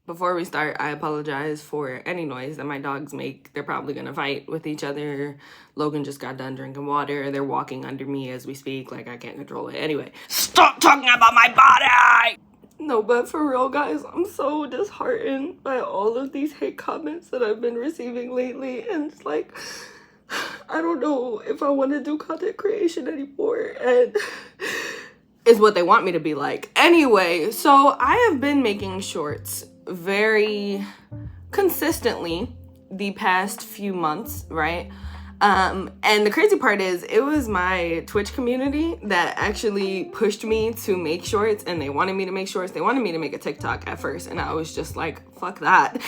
Before we start, I apologize for any noise that my dogs make. They're probably gonna fight with each other. Logan just got done drinking water. They're walking under me as we speak, like I can't control it. Anyway, stop talking about my body! No, but for real, guys, I'm so disheartened by all of these hate comments that I've been receiving lately. And it's like, I don't know if I want to do content creation anymore. And is what they want me to be like. Anyway, so I have been making shorts very consistently the past few months, right? And the crazy part is it was my Twitch community that actually pushed me to make shorts, and they wanted me to make shorts. They wanted me to make a TikTok at first, and I was just like, fuck that.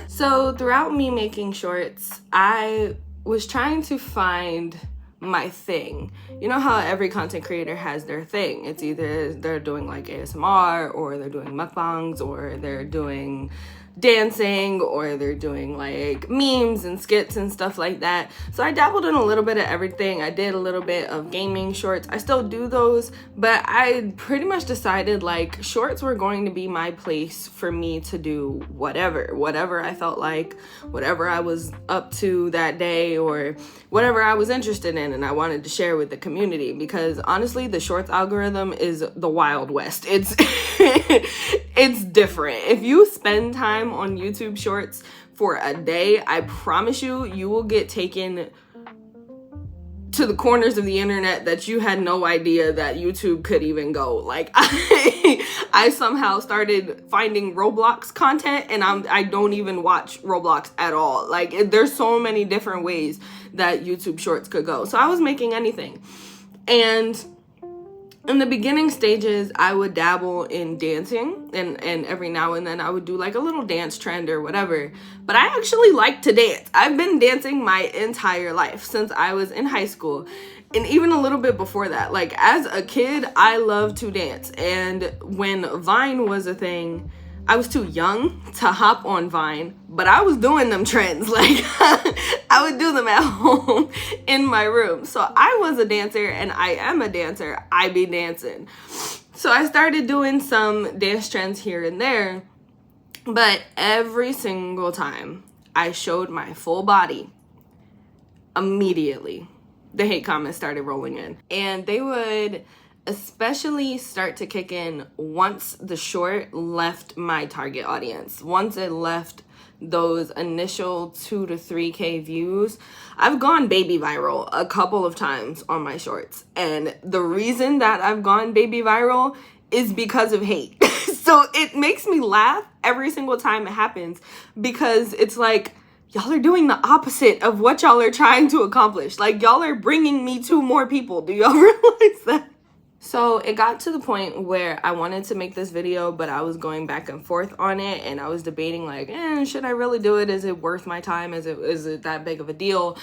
So throughout me making shorts, I was trying to find my thing. You know how every content creator has their thing. It's either they're doing like ASMR, or they're doing mukbangs, or they're doing dancing, or they're doing like memes and skits and stuff like that. So I dabbled in a little bit of everything. I did a little bit of gaming shorts. I still do those, but I pretty much decided like shorts were going to be my place for me to do whatever I felt like, whatever I was up to that day, or whatever I was interested in and I wanted to share with the community. Because honestly, the shorts algorithm is the Wild West. It's it's different. If you spend time on YouTube shorts for a day, I promise you, you will get taken to the corners of the internet that you had no idea that YouTube could even go. Like I somehow started finding Roblox content, and I don't even watch Roblox at all. Like there's so many different ways that YouTube shorts could go. So I was making anything. And in the beginning stages, I would dabble in dancing, and every now and then I would do like a little dance trend or whatever. But I actually like to dance. I've been dancing my entire life since I was in high school, and even a little bit before that. Like as a kid, I loved to dance. And when Vine was a thing, I was too young to hop on Vine, but I was doing them trends. Like I would do them at home in my room. So I was a dancer, and I am a dancer. I be dancing. So I started doing some dance trends here and there, but every single time I showed my full body, immediately the hate comments started rolling in. And they would especially start to kick in once the short left my target audience. Once it left those initial 2 to 3K views, I've gone baby viral a couple of times on my shorts. And the reason that I've gone baby viral is because of hate. So it makes me laugh every single time it happens, because it's like, y'all are doing the opposite of what y'all are trying to accomplish. Like y'all are bringing me to more people. Do y'all realize that? So it got to the point where I wanted to make this video, but I was going back and forth on it, and I was debating like, should I really do it? Is it worth my time? Is it that big of a deal?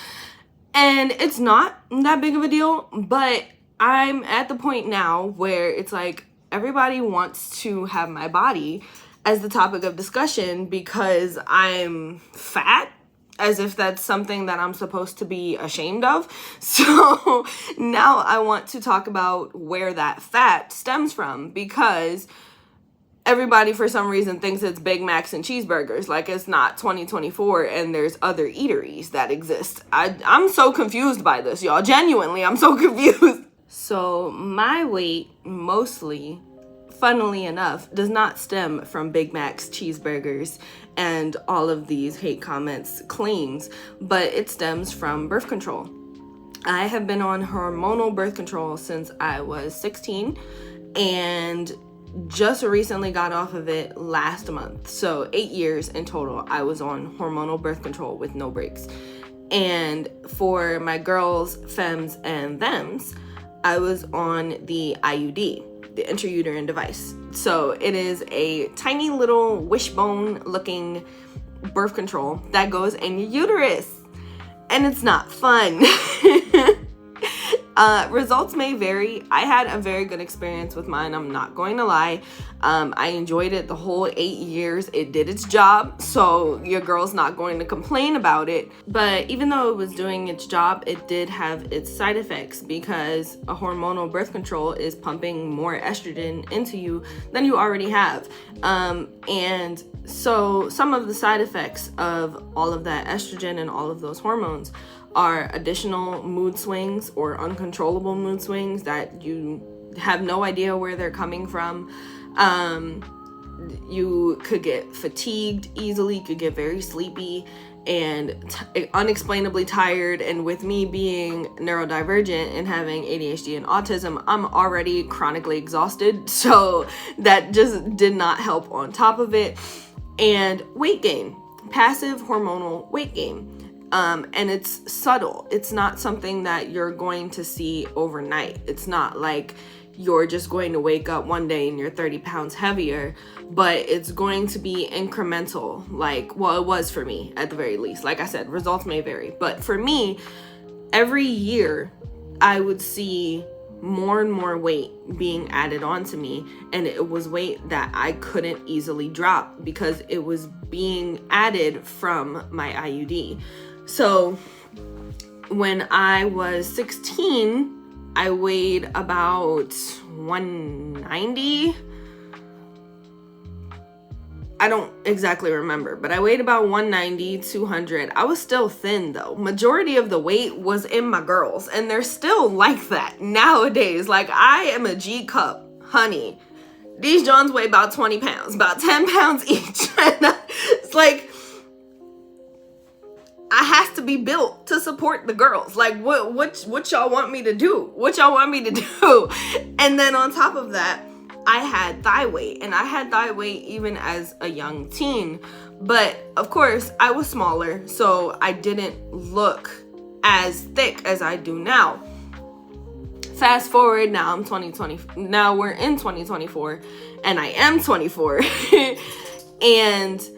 And it's not that big of a deal, but I'm at the point now where it's like everybody wants to have my body as the topic of discussion because I'm fat, as if that's something that I'm supposed to be ashamed of. So now I want to talk about where that fat stems from, because everybody for some reason thinks it's Big Macs and cheeseburgers. Like it's not 2024 and there's other eateries that exist. I'm so confused by this, y'all. Genuinely, I'm so confused. So my weight mostly, funnily enough, does not stem from Big Macs, cheeseburgers, and all of these hate comments claims, but it stems from birth control. I have been on hormonal birth control since I was 16, and just recently got off of it last month. So 8 years in total, I was on hormonal birth control with no breaks. And for my girls, femmes, and thems, I was on the IUD, the intrauterine device. So it is a tiny little wishbone looking birth control that goes in your uterus, and it's not fun. Results may vary. I had a very good experience with mine, I'm not going to lie. I enjoyed it the whole 8 years. It did its job, so your girl's not going to complain about it. But even though it was doing its job, it did have its side effects, because a hormonal birth control is pumping more estrogen into you than you already have. And so some of the side effects of all of that estrogen and all of those hormones are additional mood swings or uncontrollable mood swings that you have no idea where they're coming from. You could get fatigued easily, could get very sleepy and unexplainably tired. And with me being neurodivergent and having ADHD and autism, I'm already chronically exhausted. So that just did not help on top of it. And weight gain, passive hormonal weight gain. And it's subtle. It's not something that you're going to see overnight. It's not like you're just going to wake up one day and you're 30 pounds heavier, but it's going to be incremental. Like, well, it was for me at the very least. Like I said, results may vary, but for me, every year I would see more and more weight being added onto me, and it was weight that I couldn't easily drop because it was being added from my IUD. So when I was 16, I weighed about 190. I don't exactly remember, but I weighed about 190, 200. I was still thin though. Majority of the weight was in my girls, and they're still like that nowadays. Like, I am a G cup, honey. These Johns weigh about 20 pounds, about 10 pounds each. It's like, I have to be built to support the girls. Like, what y'all want me to do? What y'all want me to do? And then on top of that, I had thigh weight, and I had thigh weight even as a young teen. But of course, I was smaller, so I didn't look as thick as I do now. Fast forward, now now we're in 2024, and I am 24. And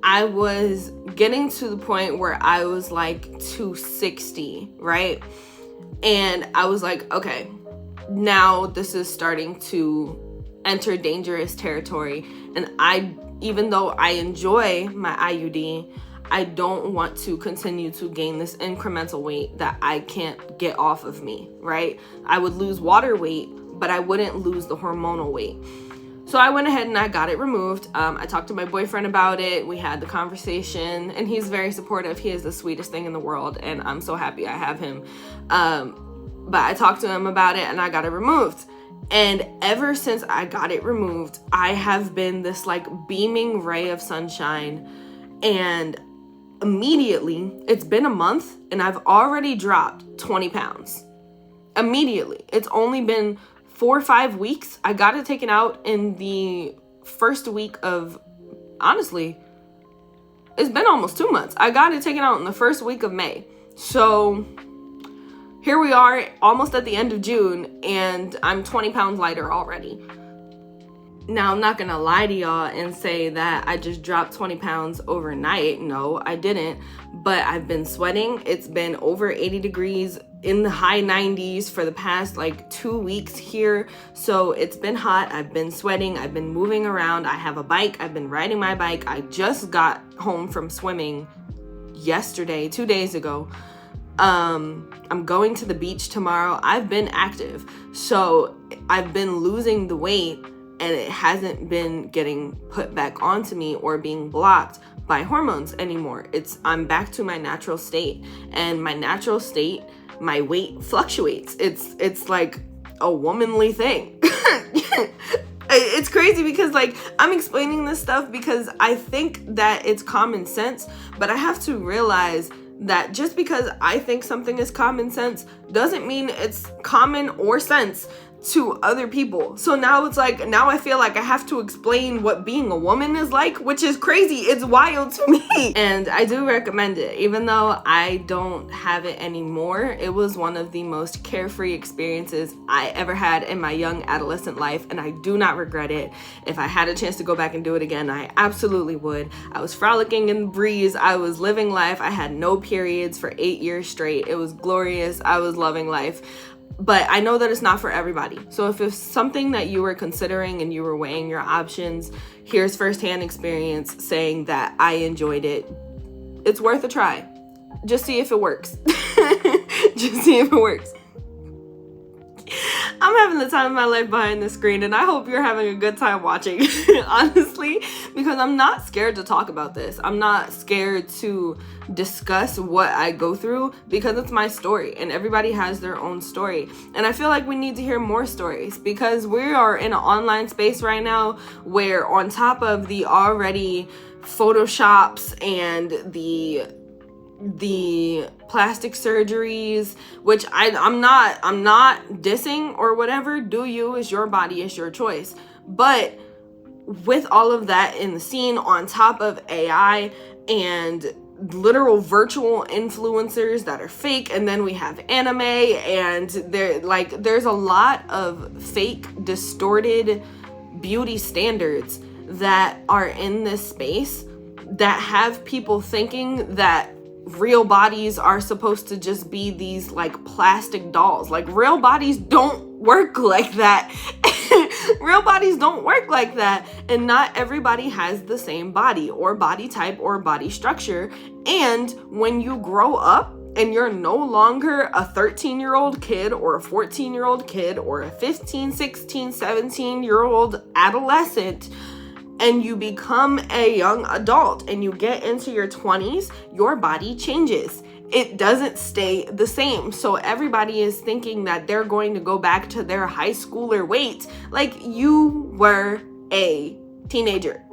I was getting to the point where I was like 260, right? And I was like, okay, now this is starting to enter dangerous territory. And even though I enjoy my IUD, I don't want to continue to gain this incremental weight that I can't get off of me, right? I would lose water weight, but I wouldn't lose the hormonal weight. So I went ahead and I got it removed. I talked to my boyfriend about it. We had the conversation, and he's very supportive. He is the sweetest thing in the world, and I'm so happy I have him. But I talked to him about it, and I got it removed. And ever since I got it removed, I have been this like beaming ray of sunshine. And immediately, it's been a month, and I've already dropped 20 pounds. Immediately. It's only been 4 or 5 weeks. I got it taken out in the first week of, honestly, it's been almost 2 months. I got it taken out in the first week of May. So here we are, almost at the end of June, and I'm 20 pounds lighter already. Now, I'm not gonna lie to y'all and say that I just dropped 20 pounds overnight. No, I didn't. But I've been sweating. It's been over 80 degrees in the high 90s for the past like 2 weeks here. So it's been hot. I've been sweating. I've been moving around. I have a bike. I've been riding my bike. I just got home from swimming yesterday, 2 days ago. I'm going to the beach tomorrow. I've been active. So I've been losing the weight, and it hasn't been getting put back onto me or being blocked by hormones anymore. I'm back to my natural state, and my natural state, my weight fluctuates. It's like a womanly thing. It's crazy because like I'm explaining this stuff because I think that it's common sense, but I have to realize that just because I think something is common sense doesn't mean it's common or sense to other people. So now it's like, now I feel like I have to explain what being a woman is like, which is crazy. It's wild to me. And I do recommend it, even though I don't have it anymore. It was one of the most carefree experiences I ever had in my young adolescent life, and I do not regret it. If I had a chance to go back and do it again, I absolutely would. I was frolicking in the breeze. I was living life. I had no periods for 8 years straight. It was glorious. I was loving life. But I know that it's not for everybody. So if it's something that you were considering and you were weighing your options, here's firsthand experience saying that I enjoyed it. It's worth a try. Just see if it works. Just see if it works. I'm having the time of my life behind the screen, and I hope you're having a good time watching, honestly, because I'm not scared to talk about this. I'm not scared to discuss what I go through because it's my story, and everybody has their own story. And I feel like we need to hear more stories because we are in an online space right now where on top of the already Photoshops and the plastic surgeries, which I'm not dissing or whatever. Do you, it's your body, it's your choice. But with all of that in the scene, on top of AI and literal virtual influencers that are fake, and then we have anime, and there's a lot of fake, distorted beauty standards that are in this space that have people thinking that real bodies are supposed to just be these like plastic dolls. Like, real bodies don't work like that. Real bodies don't work like that. And not everybody has the same body or body type or body structure. And when you grow up and you're no longer a 13-year-old kid or a 14-year-old kid or a 15, 16, 17-year-old adolescent, and you become a young adult and you get into your 20s, your body changes. It doesn't stay the same. So everybody is thinking that they're going to go back to their high schooler weight. Like, you were a teenager.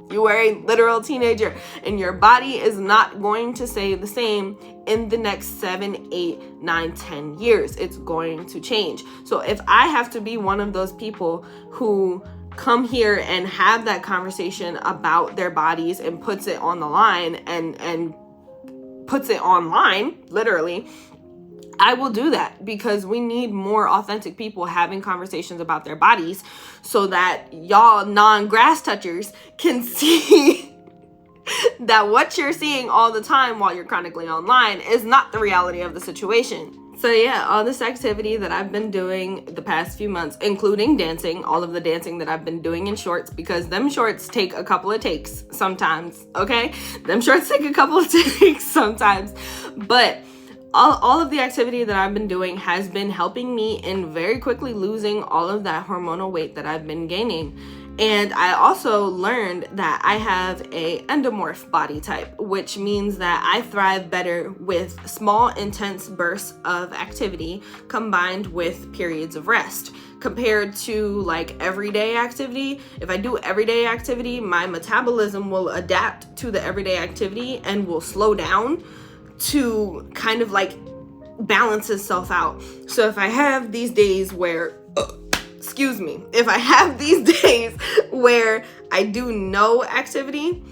You were a literal teenager, and your body is not going to stay the same in the next 7, 8, 9, 10 years. It's going to change. So if I have to be one of those people who come here and have that conversation about their bodies and puts it on the line and puts it online, literally, I will do that, because we need more authentic people having conversations about their bodies so that y'all non-grass touchers can see that what you're seeing all the time while you're chronically online is not the reality of the situation. So yeah, all this activity that I've been doing the past few months, including dancing, all of the dancing that I've been doing in shorts, because them shorts take a couple of takes sometimes, okay? Them shorts take a couple of takes sometimes. But all of the activity that I've been doing has been helping me in very quickly losing all of that hormonal weight that I've been gaining. And I also learned that I have a endomorph body type, which means that I thrive better with small, intense bursts of activity combined with periods of rest. Compared to like everyday activity, if I do everyday activity, my metabolism will adapt to the everyday activity and will slow down to kind of like balance itself out. So if I have these days where if I have these days where I do no activity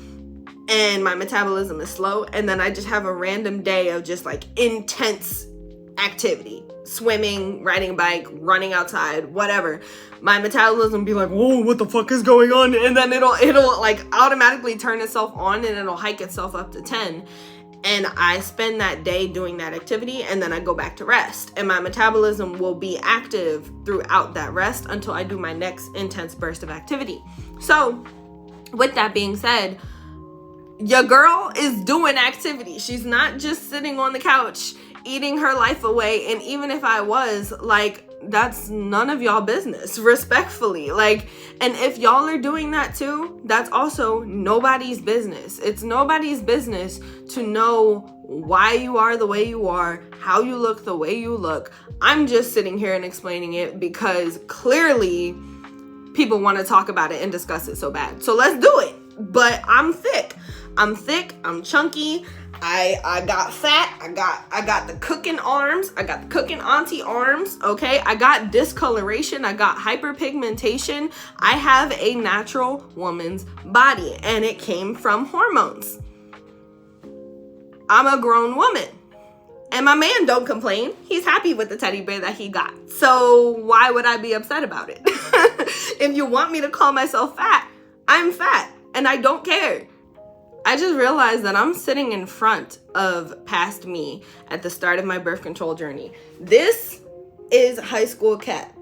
and my metabolism is slow, and then I just have a random day of just like intense activity, swimming, riding a bike, running outside, whatever, my metabolism be like, whoa, what the fuck is going on? And then it'll like automatically turn itself on and it'll hike itself up to 10. And I spend that day doing that activity, and then I go back to rest. And my metabolism will be active throughout that rest until I do my next intense burst of activity. So with that being said, your girl is doing activity. She's not just sitting on the couch eating her life away. And even if I was, like, that's none of y'all business, respectfully. Like, and if y'all are doing that too, that's also nobody's business. It's nobody's business to know why you are the way you are, how you look the way you look. I'm just sitting here and explaining it because clearly people want to talk about it and discuss it so bad. So let's do it. But I'm thick, I'm chunky. I got fat. I got the cooking arms. I got the cooking auntie arms. Okay. I got discoloration. I got hyperpigmentation. I have a natural woman's body, and it came from hormones. I'm a grown woman, and my man don't complain. He's happy with the teddy bear that he got. So why would I be upset about it? If you want me to call myself fat, I'm fat, and I don't care. I just realized that I'm sitting in front of past me at the start of my birth control journey. This is high school Kat.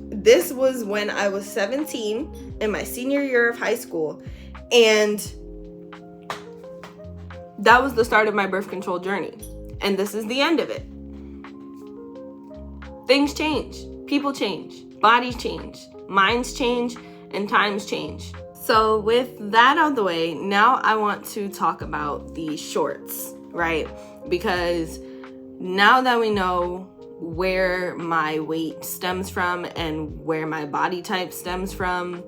This was when I was 17 in my senior year of high school, and that was the start of my birth control journey. And this is the end of it. Things change, people change, bodies change, minds change, and times change. So with that out of the way, now I want to talk about the shorts, right? Because now that we know where my weight stems from and where my body type stems from,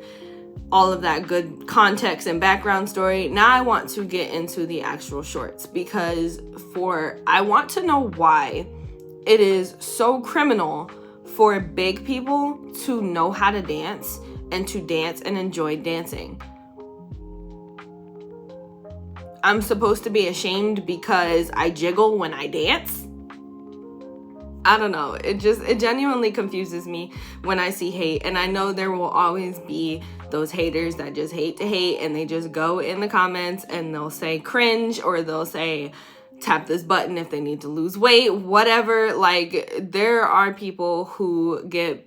all of that good context and background story, now I want to get into the actual shorts, because I want to know why it is so criminal for big people to know how to dance and to dance and enjoy dancing. I'm supposed to be ashamed because I jiggle when I dance? I don't know. It genuinely confuses me when I see hate. And I know there will always be those haters that just hate to hate, and they just go in the comments and they'll say cringe, or they'll say tap this button if they need to lose weight, whatever. Like, there are people who get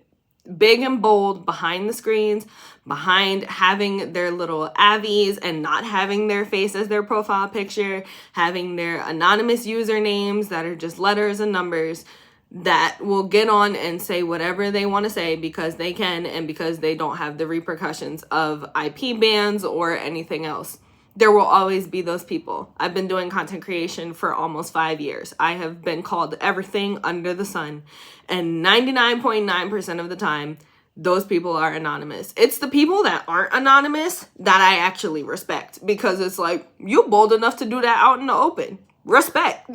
big and bold behind the screens, behind having their little avies and not having their face as their profile picture, having their anonymous usernames that are just letters and numbers, that will get on and say whatever they want to say because they can, and because they don't have the repercussions of IP bans or anything else. There will always be those people. I've been doing content creation for almost 5 years. I have been called everything under the sun, and 99.9% of the time, those people are anonymous. It's the people that aren't anonymous that I actually respect, because it's like, you bold enough to do that out in the open. Respect.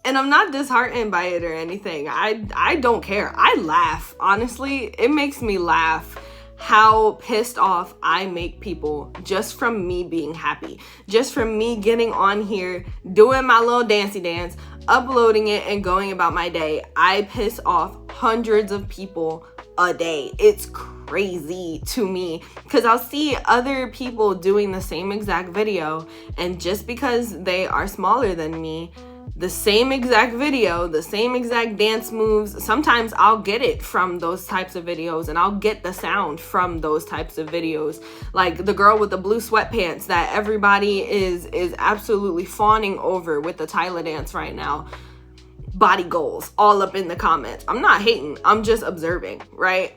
And I'm not disheartened by it or anything. I don't care. I laugh. Honestly, it makes me laugh how pissed off I make people just from me being happy. Just from me getting on here, doing my little dancey dance, uploading it, and going about my day. I piss off hundreds of people a day. It's crazy to me, because I'll see other people doing the same exact video, and just because they are smaller than me, the same exact video, the same exact dance moves, sometimes I'll get it from those types of videos, and I'll get the sound from those types of videos. Like the girl with the blue sweatpants that everybody is absolutely fawning over with the Tyler dance right now. Body goals all up in the comments. I'm not hating, I'm just observing, right?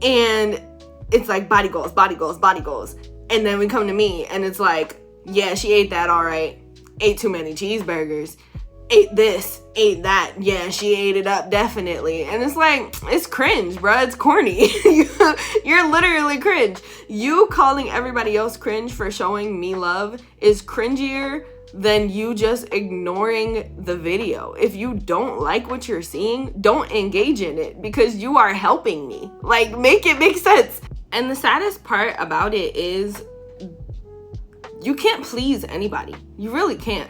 And it's like body goals, body goals, body goals. And then we come to me and it's like, yeah, she ate that all right. Ate too many cheeseburgers. Ate this, ate that. Yeah, she ate it up, definitely. And it's like, it's cringe, bruh. It's corny. You're literally cringe. You calling everybody else cringe for showing me love is cringier than you just ignoring the video. If you don't like what you're seeing, don't engage in it, because you are helping me. Like, make it make sense. And the saddest part about it is you can't please anybody. You really can't.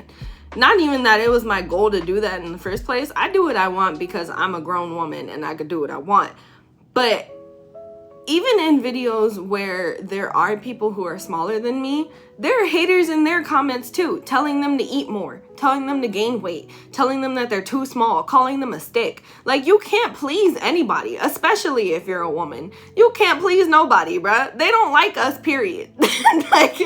Not even that it was my goal to do that in the first place. I do what I want because I'm a grown woman and I could do what I want. But even in videos where there are people who are smaller than me, there are haters in their comments too, telling them to eat more, telling them to gain weight, telling them that they're too small, calling them a stick. Like, you can't please anybody, especially if you're a woman. You can't please nobody, bruh. They don't like us, period. Like,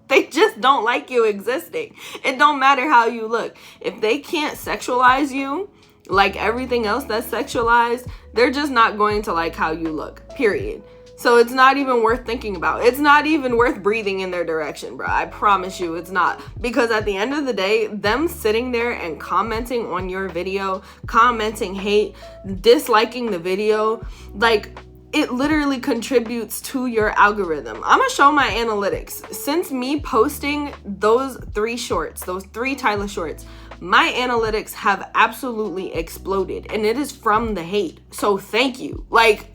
they just don't like you existing. It don't matter how you look. If they can't sexualize you like everything else that's sexualized, they're just not going to like how you look, period. So it's not even worth thinking about. It's not even worth breathing in their direction, bro. I promise you it's not. Because at the end of the day, them sitting there and commenting on your video, commenting hate, disliking the video, like, it literally contributes to your algorithm. I'm gonna show my analytics. Since me posting those 3 shorts, those 3 Tyler shorts, my analytics have absolutely exploded, and it is from the hate. So thank you. Like,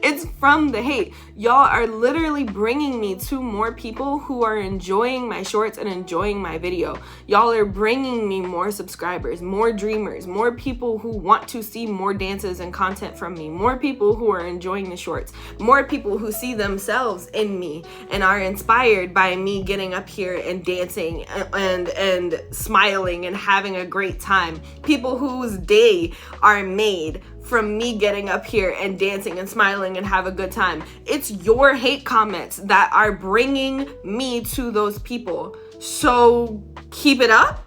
It's from the hate. Y'all are literally bringing me to more people who are enjoying my shorts and enjoying my video. Y'all are bringing me more subscribers, more dreamers, more people who want to see more dances and content from me, more people who are enjoying the shorts, more people who see themselves in me and are inspired by me getting up here and dancing and smiling and having a great time. People whose day are made from me getting up here and dancing and smiling and have a good time. It's your hate comments that are bringing me to those people. So keep it up.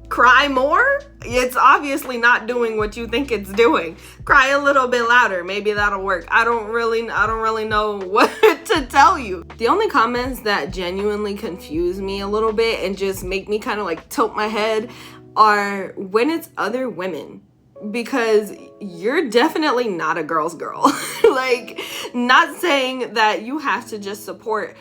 Cry more. It's obviously not doing what you think it's doing. Cry a little bit louder. Maybe that'll work. I don't really know what to tell you. The only comments that genuinely confuse me a little bit and just make me kind of like tilt my head are when it's other women. Because you're definitely not a girl's girl. Like, not saying that you have to just support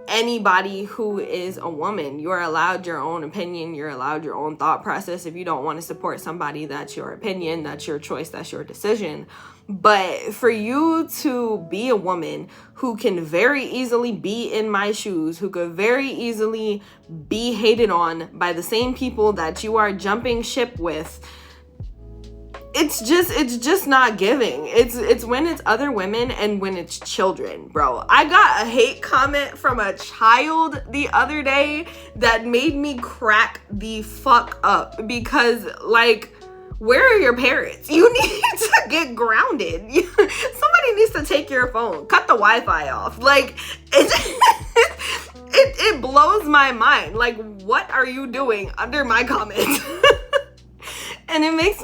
anybody who is a woman. You're allowed your own opinion. You're allowed your own thought process. If you don't want to support somebody, that's your opinion. That's your choice. That's your decision. But for you to be a woman who can very easily be in my shoes, who could very easily be hated on by the same people that you are jumping ship with, it's just not giving. It's when it's other women and when it's children, bro. I got a hate comment from a child the other day that made me crack the fuck up because, like, where are your parents? You need to get grounded. Somebody needs to take your phone, cut the Wi-Fi off. Like, it blows my mind. Like, what are you doing under my comments? And it makes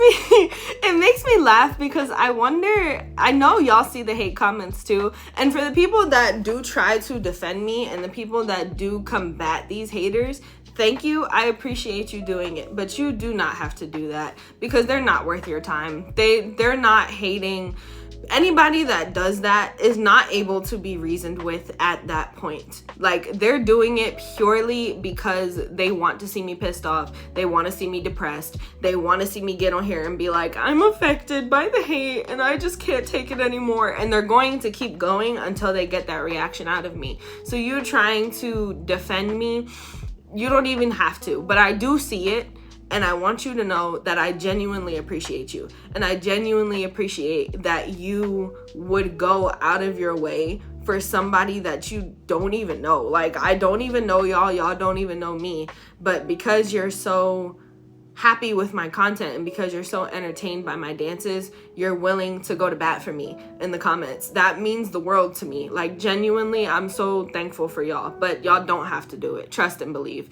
me laugh because I wonder, I know y'all see the hate comments too. And for the people that do try to defend me and the people that do combat these haters, thank you. I appreciate you doing it, but you do not have to do that because they're not worth your time. They're not hating. Anybody that does that is not able to be reasoned with at that point. Like, they're doing it purely because they want to see me pissed off. They want to see me depressed. They want to see me get on here and be like, I'm affected by the hate and I just can't take it anymore. And they're going to keep going until they get that reaction out of me. So you trying to defend me, you don't even have to, but I do see it. And I want you to know that I genuinely appreciate you. And I genuinely appreciate that you would go out of your way for somebody that you don't even know. Like, I don't even know y'all. Y'all don't even know me. But because you're so happy with my content and because you're so entertained by my dances, you're willing to go to bat for me in the comments. That means the world to me. Like, genuinely, I'm so thankful for y'all. But y'all don't have to do it. Trust and believe.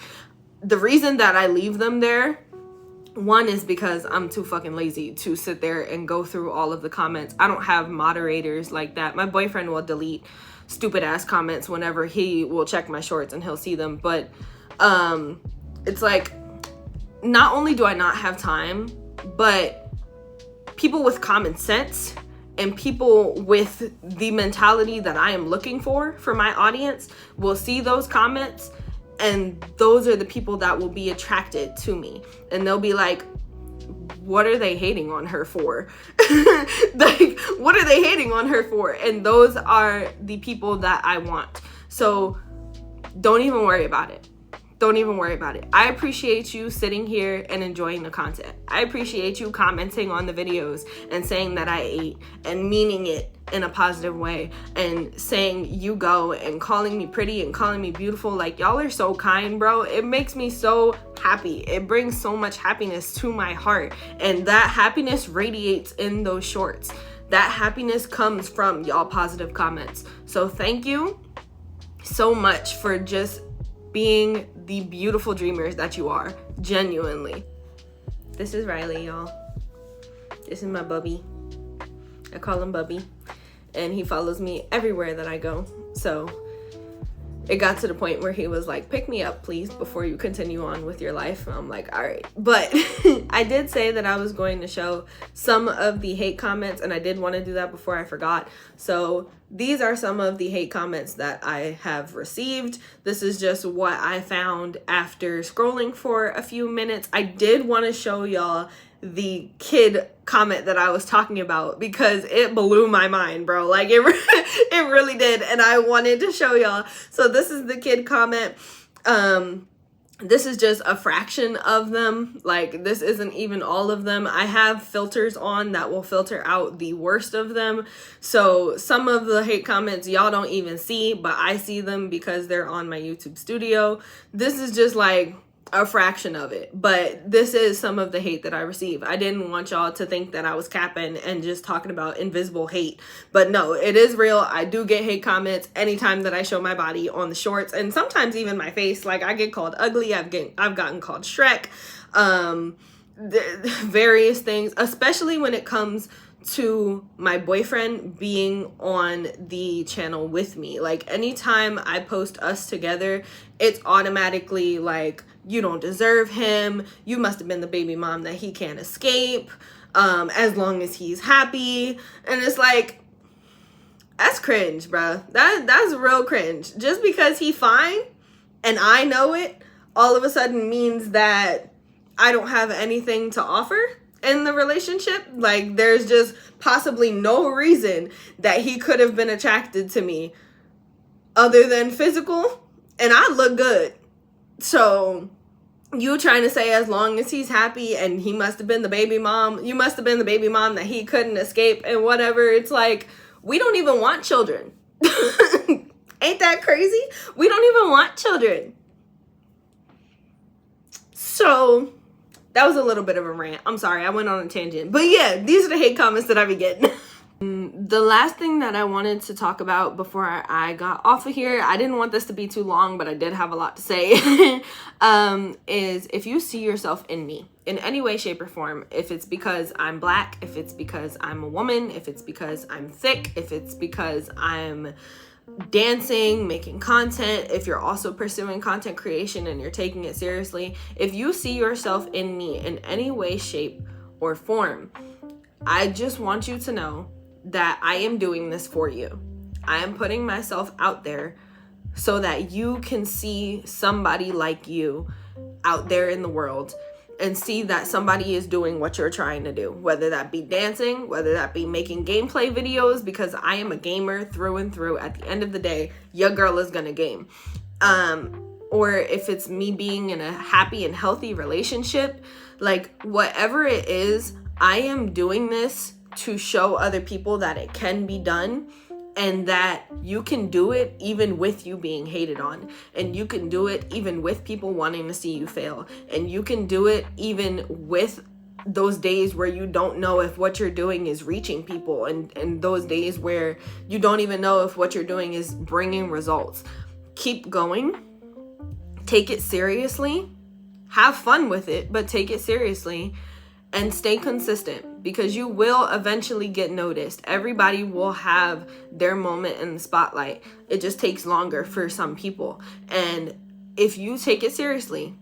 The reason that I leave them there, one is because I'm too fucking lazy to sit there and go through all of the comments. I don't have moderators like that. My boyfriend will delete stupid ass comments whenever he will check my shorts and he'll see them. But it's like, not only do I not have time, but people with common sense and people with the mentality that I am looking for my audience will see those comments. And those are the people that will be attracted to me. And they'll be like, what are they hating on her for? Like, what are they hating on her for? And those are the people that I want. So don't even worry about it. Don't even worry about it. I appreciate you sitting here and enjoying the content. I appreciate you commenting on the videos and saying that I ate and meaning it in a positive way and saying you go and calling me pretty and calling me beautiful. Like, y'all are so kind, bro. It makes me so happy. It brings so much happiness to my heart. And that happiness radiates in those shorts. That happiness comes from y'all positive comments. So thank you so much for just being the beautiful dreamers that you are. Genuinely. This is Riley, y'all. This is my bubby. I call him Bubby. And he follows me everywhere that I go. So it got to the point where he was like, pick me up, please, before you continue on with your life. And I'm like, all right. But I did say that I was going to show some of the hate comments, and I did want to do that before I forgot. So these are some of the hate comments that I have received. This is just what I found after scrolling for a few minutes. I did want to show y'all the kid comment that I was talking about because it blew my mind, bro. Like it really did, and I wanted to show y'all. So this is the kid comment. This is just a fraction of them. Like, this isn't even all of them. I have filters on that will filter out the worst of them. So some of the hate comments y'all don't even see, but I see them because they're on my YouTube studio. This is just like a fraction of it, but this is some of the hate that I receive. I didn't want y'all to think that I was capping and just talking about invisible hate, but no, it is real. I do get hate comments anytime that I show my body on the shorts, and sometimes even my face. Like, I get called ugly, I've gotten called Shrek, various things, especially when it comes to my boyfriend being on the channel with me. Like, anytime I post us together, it's automatically like, you don't deserve him, you must have been the baby mom that he can't escape, as long as he's happy. And it's like, that's cringe, bruh. That's real cringe. Just because he fine and I know it, all of a sudden means that I don't have anything to offer in the relationship. Like, there's just possibly no reason that he could have been attracted to me other than physical, and I look good. So you trying to say as long as he's happy and he must have been the baby mom, you must have been the baby mom that he couldn't escape and whatever. It's like, we don't even want children. Ain't that crazy? We don't even want children. So that was a little bit of a rant. I'm sorry, I went on a tangent. But yeah, these are the hate comments that I be getting. The last thing that I wanted to talk about before I got off of here, I didn't want this to be too long, but I did have a lot to say, is if you see yourself in me in any way, shape, or form, if it's because I'm black, if it's because I'm a woman, if it's because I'm thick, if it's because I'm dancing, making content, if you're also pursuing content creation and you're taking it seriously, if you see yourself in me in any way, shape, or form, I just want you to know that I am doing this for you. I am putting myself out there so that you can see somebody like you out there in the world and see that somebody is doing what you're trying to do, whether that be dancing, whether that be making gameplay videos, because I am a gamer through and through. At the end of the day, your girl is gonna game. Or if it's me being in a happy and healthy relationship, like, whatever it is, I am doing this to show other people that it can be done, and that you can do it even with you being hated on, and you can do it even with people wanting to see you fail, and you can do it even with those days where you don't know if what you're doing is reaching people, and those days where you don't even know if what you're doing is bringing results. Keep going. Take it seriously. Have fun with it, but take it seriously. And stay consistent, because you will eventually get noticed. Everybody will have their moment in the spotlight. It just takes longer for some people. And if you take it seriously,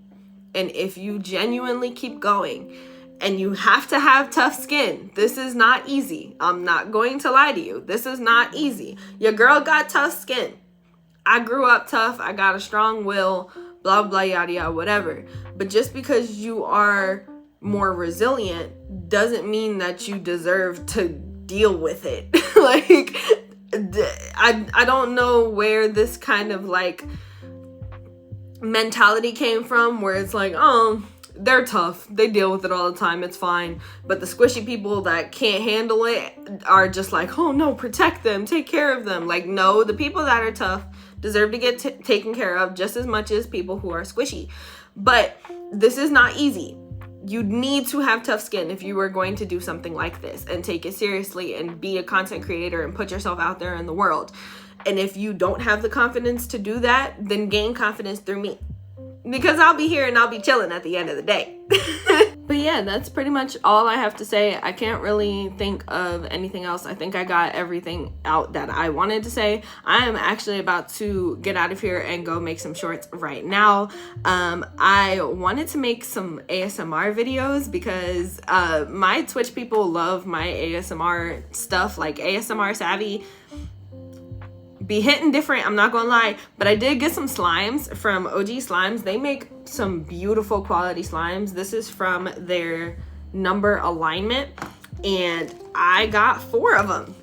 and if you genuinely keep going, and you have to have tough skin. This is not easy. I'm not going to lie to you. This is not easy. Your girl got tough skin. I grew up tough. I got a strong will, blah, blah, yada, yada, whatever. But just because you are more resilient doesn't mean that you deserve to deal with it. Like, I don't know where this kind of like mentality came from, where it's like, oh, they're tough, they deal with it all the time, it's fine. But the squishy people that can't handle it are just like, oh no, protect them, take care of them. Like, no, the people that are tough deserve to get taken care of just as much as people who are squishy. But this is not easy. You need to have tough skin if you are going to do something like this and take it seriously and be a content creator and put yourself out there in the world. And if you don't have the confidence to do that, then gain confidence through me, because I'll be here and I'll be chilling at the end of the day. But yeah, that's pretty much all I have to say. I can't really think of anything else. I think I got everything out that I wanted to say. I am actually about to get out of here and go make some shorts right now. I wanted to make some ASMR videos because my Twitch people love my ASMR stuff, like KatSavvie. be hitting different, I'm not gonna lie, but I did get some slimes from OG Slimes. They make some beautiful quality slimes. This is from their number alignment, and I got 4 of them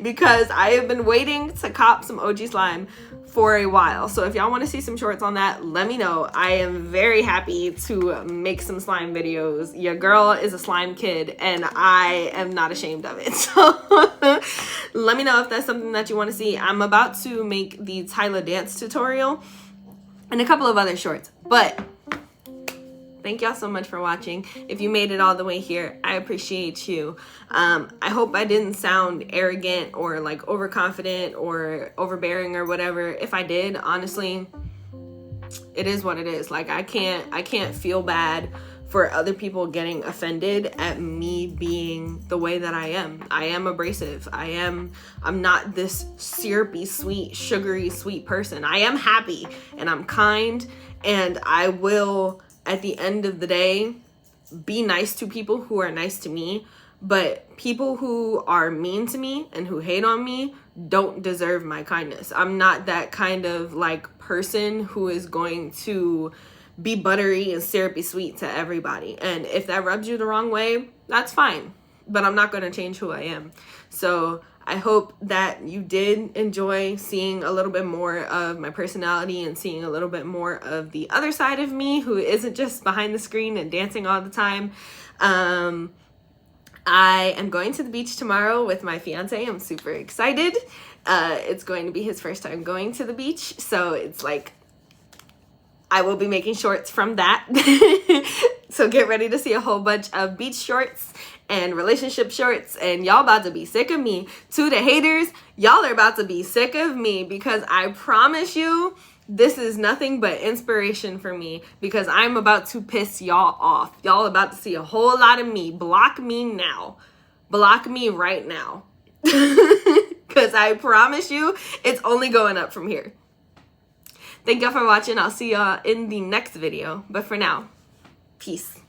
because I have been waiting to cop some OG slime for a while. So if y'all want to see some shorts on that, let me know. I am very happy to make some slime videos. Your girl is a slime kid, and I am not ashamed of it. So let me know if that's something that you want to see. I'm about to make the Tyla dance tutorial and a couple of other shorts, but thank y'all so much for watching. If you made it all the way here, I appreciate you. I hope I didn't sound arrogant or like overconfident or overbearing or whatever. If I did, honestly, it is what it is. Like, I can't feel bad for other people getting offended at me being the way that I am. I am abrasive. I'm not this syrupy, sweet, sugary, sweet person. I am happy and I'm kind, and I will, at the end of the day, be nice to people who are nice to me, but people who are mean to me and who hate on me don't deserve my kindness. I'm not that kind of like person who is going to be buttery and syrupy sweet to everybody. And if that rubs you the wrong way, that's fine, but I'm not going to change who I am. So I hope that you did enjoy seeing a little bit more of my personality and seeing a little bit more of the other side of me who isn't just behind the screen and dancing all the time. I am going to the beach tomorrow with my fiance. I'm super excited. It's going to be his first time going to the beach, so it's like I will be making shorts from that. So get ready to see a whole bunch of beach shorts and relationship shorts, and y'all about to be sick of me. To the haters, y'all are about to be sick of me, because I promise you, this is nothing but inspiration for me, because I'm about to piss y'all off. Y'all about to see a whole lot of me. Block me now. Block me right now. Because I promise you, it's only going up from here. Thank y'all for watching. I'll see y'all in the next video. But for now, peace.